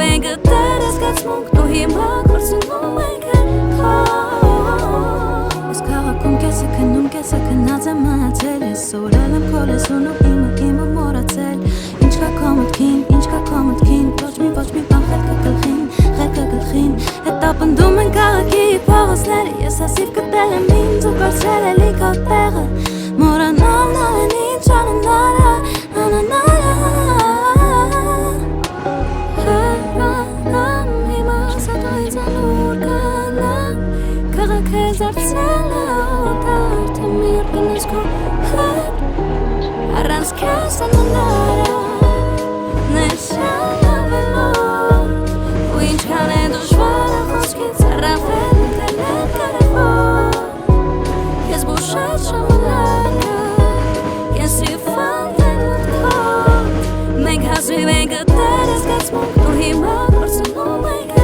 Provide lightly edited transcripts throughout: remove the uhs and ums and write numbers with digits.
ենք դեր զգացմունք ու հիմա կորցնում ենք Ես քաղաքում կեսը քնում կեսը քնած եմ մահացել Ես սորել եմ քո լեզուն ու իմը մոռացել Ինչ կա քո մտքին Ոչ մի բան խելքը գլխին Հետո պնդում են քաղաքի փողոցները Ես ասիվ կտել եմ ինձ ու կորցրել էլի քո տեղը Մոռանալ ամեն ինչ անհնար Zărțelă, mir gândesc cu hăt Arans casa nu nara Neșana velor Uinci care dușoară Hoschiț Ravel Telet care vor Yes bușat și mălacă Yes si fan de mătkot Meg hazui vegă teres Gațmuk Tu hima Korță nu mega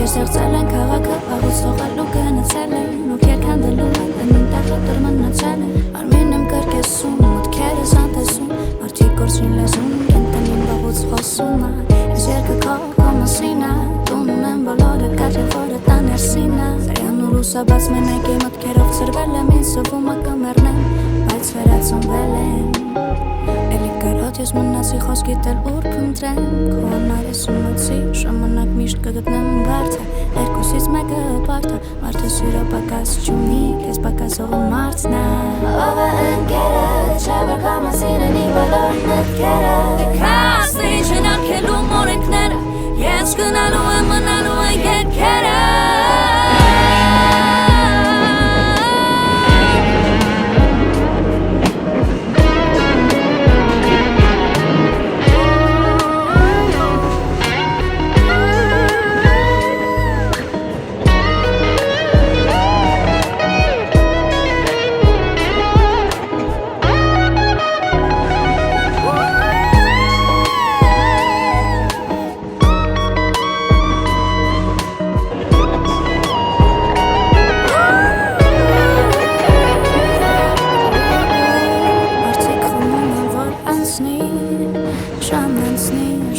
Ստեղծել են քաղաքը, աղուց թողալու գնացել են Ու կերքան դելու են, ընին տախատոր մնացել են Արմին եմ կրկեսում, մտքերս անտեսում Մարդիկ կորցրին լեզուն, կենտանին բաղուց խոսում Ես երկը քո մասին է, տունում եմ բոլորը կաճը, որը տան երսին է Սարյան ու լուսաբաց մենակ է մտքերով ծրվել եմ Ինձ սվում է կմեռնեմ, բայց վերացնվել եմ Էլի կարոտ ես մնացի խոսքիտ էլ ուր փնտրեմ Քո համար ես իմացի, ժամանակ միշտ կգտնեմ բարդը Երկուսից մեկը բարդը, մարդը սյուրը պակաս չունի Կեզ պակասող ու մարդն է Ով է ընկերը, չէ որ քո մասին են ի բոլոր մտքերը Դեքասն է ինչ են արկելու մորենքները Ես գնալու եմ մնալու են երկերը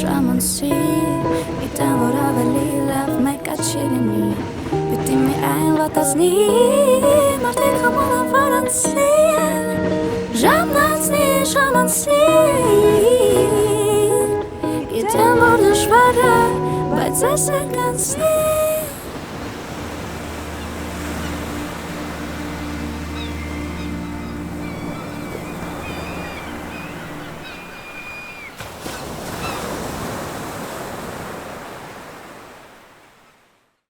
Ժամանցի Իտեն որ ավելի լավ մեկա չի լինի Պիտի մի այն վատացնի Մարդիկ խմոնը որ անցնի Ժամանցի Իտեն որ դժվար է Բայց ես ենք անցնի